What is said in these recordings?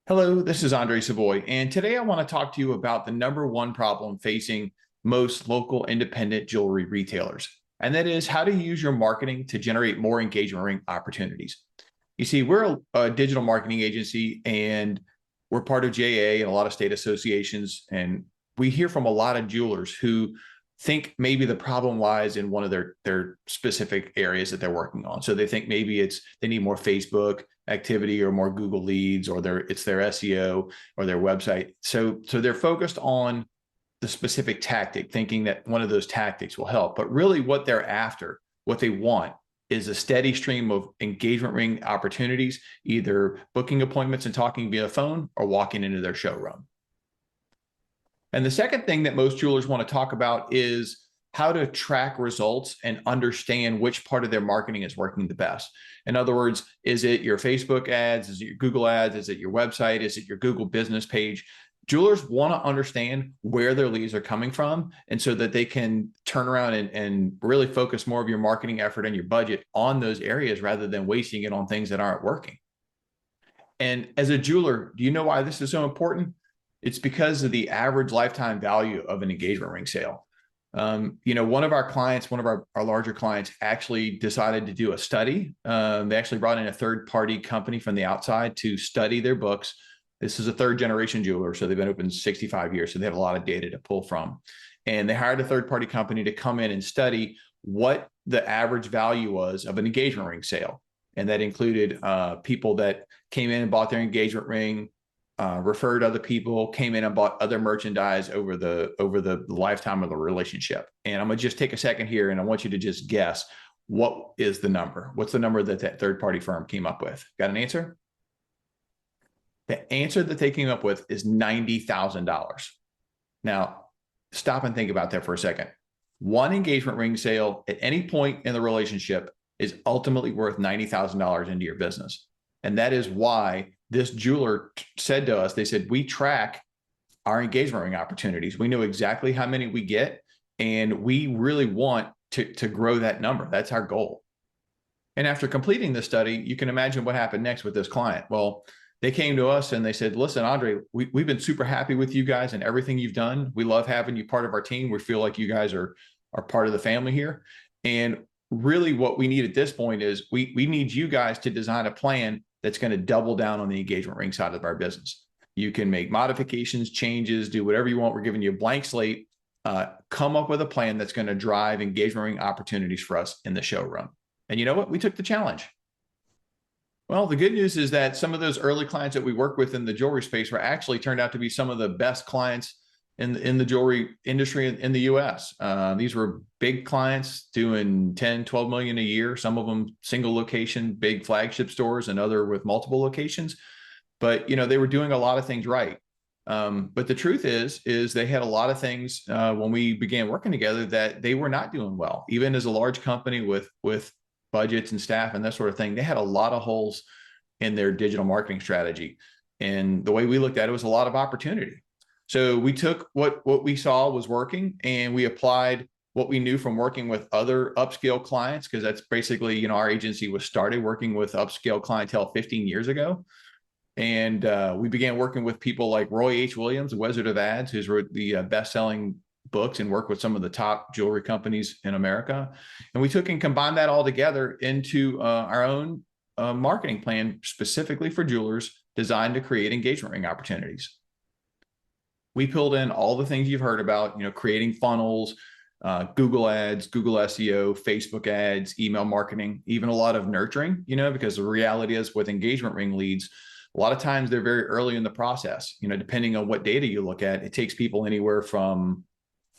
Hello, this is Andre Savoy, and today I want to talk to you about the number one problem facing most local independent jewelry retailers, and that is how to use your marketing to generate more engagement ring opportunities. You see, we're a digital marketing agency, and we're part of JA and a lot of state associations, and we hear from a lot of jewelers who think maybe the problem lies in one of their specific areas that they're working on. So they think maybe they need more Facebook activity or more Google leads, or it's their SEO or their website. So they're focused on the specific tactic, thinking that one of those tactics will help. But really what they're after, what they want is a steady stream of engagement ring opportunities, either booking appointments and talking via phone or walking into their showroom. And the second thing that most jewelers want to talk about is how to track results and understand which part of their marketing is working the best. In other words, is it your Facebook ads? Is it your Google ads? Is it your website? Is it your Google business page? Jewelers want to understand where their leads are coming from, and so that they can turn around and really focus more of your marketing effort and your budget on those areas rather than wasting it on things that aren't working. And as a jeweler, do you know why this is so important? It's because of the average lifetime value of an engagement ring sale. One of our clients, one of our larger clients actually decided to do a study. They actually brought in a third-party company from the outside to study their books. This is a third-generation jeweler, so they've been open 65 years, so they have a lot of data to pull from. And they hired a third-party company to come in and study what the average value was of an engagement ring sale. And that included people that came in and bought their engagement ring, referred other people, came in and bought other merchandise over the lifetime of the relationship. And I'm gonna just take a second here, and I want you to just guess, what is the number? What's the number that third-party firm came up with? Got an answer? The answer that they came up with is $90,000. Now, stop and think about that for a second. One engagement ring sale at any point in the relationship is ultimately worth $90,000 into your business. And that is why this jeweler said to us, they said, we track our engagement ring opportunities. We know exactly how many we get, and we really want to grow that number. That's our goal. And after completing this study, you can imagine what happened next with this client. Well, they came to us and they said, listen, Andre, we've been super happy with you guys and everything you've done. We love having you part of our team. We feel like you guys are part of the family here. And really what we need at this point is we need you guys to design a plan that's going to double down on the engagement ring side of our business. You can make modifications, changes, do whatever you want. We're giving you a blank slate. Come up with a plan that's going to drive engagement ring opportunities for us in the showroom. And you know what? We took the challenge. Well, the good news is that some of those early clients that we work with in the jewelry space were actually turned out to be some of the best clients in the jewelry industry in the US. These were big clients doing 10, 12 million a year, some of them single location, big flagship stores, and other with multiple locations. But, they were doing a lot of things right. But the truth is they had a lot of things when we began working together that they were not doing well. Even as a large company with budgets and staff and that sort of thing, they had a lot of holes in their digital marketing strategy. And the way we looked at it was a lot of opportunity. So we took what we saw was working, and we applied what we knew from working with other upscale clients, because that's basically, our agency was started working with upscale clientele 15 years ago. And we began working with people like Roy H. Williams, the Wizard of Ads, who's wrote the best-selling books and worked with some of the top jewelry companies in America. And we took and combined that all together into our own marketing plan specifically for jewelers, designed to create engagement ring opportunities. We pulled in all the things you've heard about, creating funnels, Google ads, Google SEO, Facebook ads, email marketing, even a lot of nurturing, because the reality is with engagement ring leads, a lot of times they're very early in the process. Depending on what data you look at, it takes people anywhere from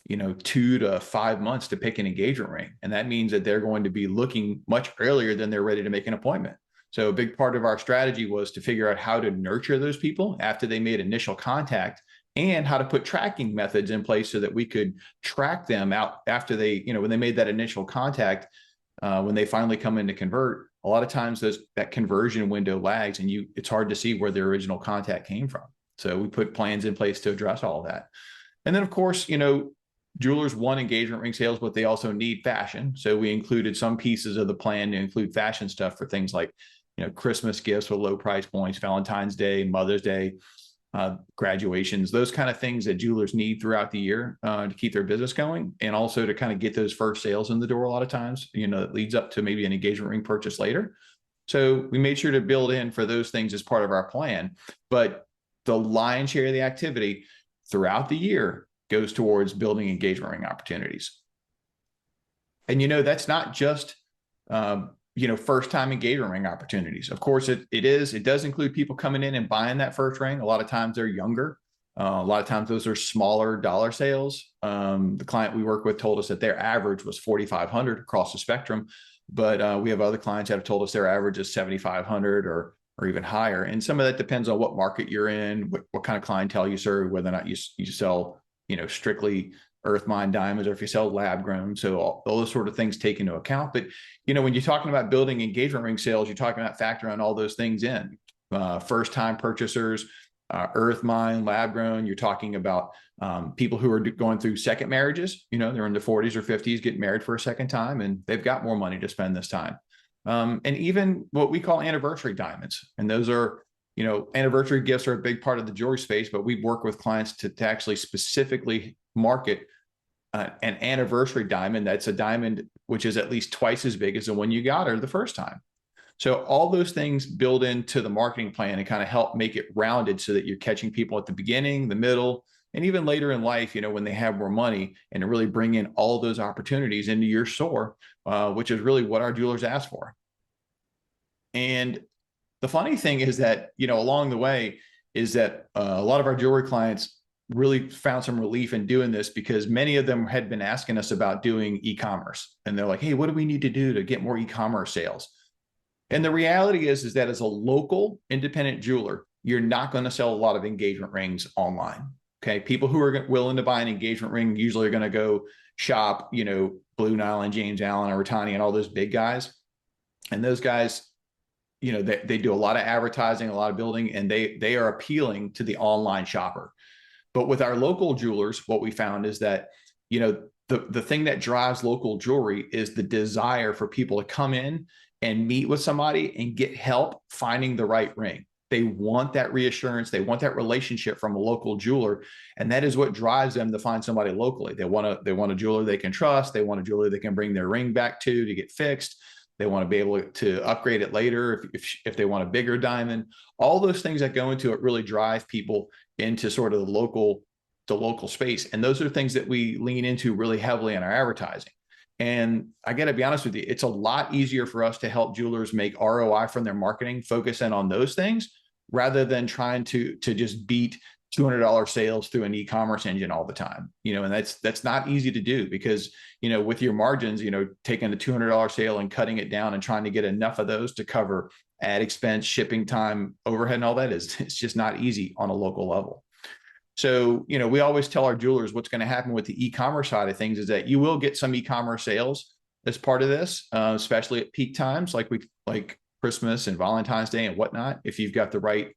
2 to 5 months to pick an engagement ring. And that means that they're going to be looking much earlier than they're ready to make an appointment. So a big part of our strategy was to figure out how to nurture those people after they made initial contact, and how to put tracking methods in place so that we could track them out after they, when they made that initial contact, when they finally come in to convert. A lot of times that conversion window lags, and it's hard to see where their original contact came from. So we put plans in place to address all of that. And then of course, jewelers want engagement ring sales, but they also need fashion. So we included some pieces of the plan to include fashion stuff for things like Christmas gifts with low price points, Valentine's Day, Mother's Day, graduations, those kind of things that jewelers need throughout the year to keep their business going, and also to kind of get those first sales in the door. A lot of times, it leads up to maybe an engagement ring purchase later. So we made sure to build in for those things as part of our plan. But the lion's share of the activity throughout the year goes towards building engagement ring opportunities. And that's not just first time engagement ring opportunities. Of course, it does include people coming in and buying that first ring. A lot of times they're younger. A lot of times those are smaller dollar sales. The client we work with told us that their average was $4,500 across the spectrum, but we have other clients that have told us their average is $7,500 or even higher. And some of that depends on what market you're in, what kind of clientele you serve, whether or not you sell strictly earth mine diamonds, or if you sell lab grown. So all those sort of things take into account. But, when you're talking about building engagement ring sales, you're talking about factoring all those things in. First time purchasers, earth mine, lab grown. You're talking about people who are going through second marriages. They're in their 40s or 50s, getting married for a second time, and they've got more money to spend this time. And even what we call anniversary diamonds. And those are, anniversary gifts are a big part of the jewelry space, but we work with clients to actually specifically market an anniversary diamond. That's a diamond which is at least twice as big as the one you got or the first time. So all those things build into the marketing plan and kind of help make it rounded so that you're catching people at the beginning, the middle, and even later in life, when they have more money, and to really bring in all those opportunities into your store, which is really what our jewelers ask for. And the funny thing is that, along the way is that a lot of our jewelry clients really found some relief in doing this, because many of them had been asking us about doing e-commerce, and they're like, hey, what do we need to do to get more e-commerce sales? And the reality is that as a local independent jeweler, you're not going to sell a lot of engagement rings online. Okay. People who are willing to buy an engagement ring usually are going to go shop, Blue Nile and James Allen or Ratani and all those big guys. And those guys, they do a lot of advertising, a lot of building, and they are appealing to the online shopper. But with our local jewelers, what we found is that, the thing that drives local jewelry is the desire for people to come in and meet with somebody and get help finding the right ring. They want that reassurance. They want that relationship from a local jeweler. And that is what drives them to find somebody locally. They want a jeweler they can trust. They want a jeweler they can bring their ring back to get fixed. They want to be able to upgrade it later if they want a bigger diamond. All those things that go into it really drive people into sort of the local space. And those are things that we lean into really heavily in our advertising. And I got to be honest with you, it's a lot easier for us to help jewelers make ROI from their marketing, focus in on those things, rather than trying to just beat $200 sales through an e-commerce engine all the time. And that's not easy to do, because, with your margins, taking a $200 sale and cutting it down and trying to get enough of those to cover ad expense, shipping time, overhead, and all that it's just not easy on a local level. So, we always tell our jewelers what's going to happen with the e-commerce side of things is that you will get some e-commerce sales as part of this, especially at peak times like Christmas and Valentine's Day and whatnot, if you've got the right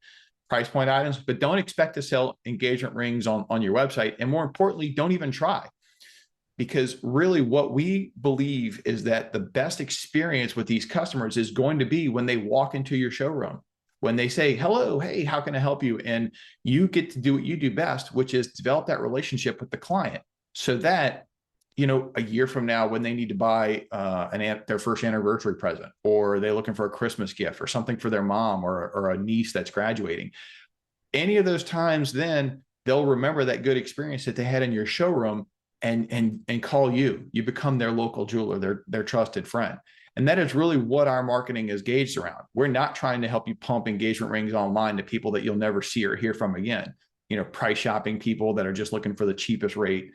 price point items. But don't expect to sell engagement rings on your website. And more importantly, don't even try. Because really what we believe is that the best experience with these customers is going to be when they walk into your showroom, when they say, hello, hey, how can I help you? And you get to do what you do best, which is develop that relationship with the client, so that, a year from now, when they need to buy their first anniversary present, or they're looking for a Christmas gift or something for their mom or a niece that's graduating, any of those times, then they'll remember that good experience that they had in your showroom and call you. You become their local jeweler, their trusted friend. And that is really what our marketing is gauged around. We're not trying to help you pump engagement rings online to people that you'll never see or hear from again. Price shopping people that are just looking for the cheapest rate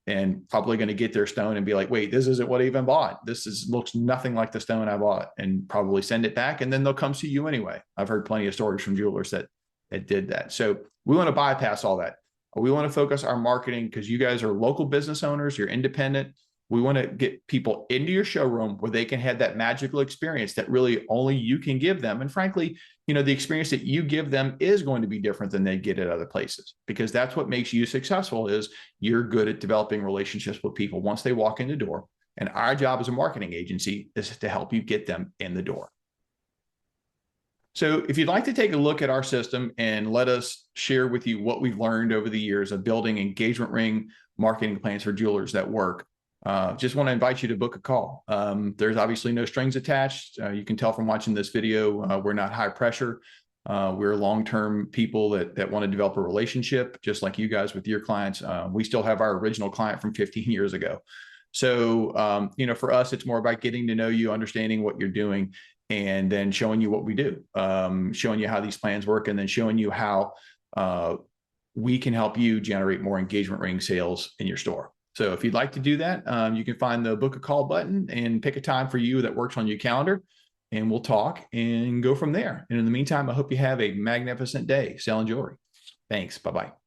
and probably going to get their stone and be like, wait, this isn't what I even bought. Looks nothing like the stone I bought, and probably send it back. And then they'll come see you anyway. I've heard plenty of stories from jewelers that did that. So we want to bypass all that. We want to focus our marketing, because you guys are local business owners, you're independent. We want to get people into your showroom where they can have that magical experience that really only you can give them. And frankly, the experience that you give them is going to be different than they get at other places, because that's what makes you successful, is you're good at developing relationships with people once they walk in the door. And our job as a marketing agency is to help you get them in the door. So if you'd like to take a look at our system and let us share with you what we've learned over the years of building engagement ring marketing plans for jewelers that work, just want to invite you to book a call. There's obviously no strings attached. You can tell from watching this video, we're not high pressure. We're long-term people that want to develop a relationship, just like you guys with your clients. We still have our original client from 15 years ago. So, for us, it's more about getting to know you, understanding what you're doing, and then showing you what we do, showing you how these plans work, and then showing you how we can help you generate more engagement ring sales in your store. So if you'd like to do that, you can find the book a call button and pick a time for you that works on your calendar, and we'll talk and go from there. And in the meantime, I hope you have a magnificent day selling jewelry. Thanks. Bye-bye.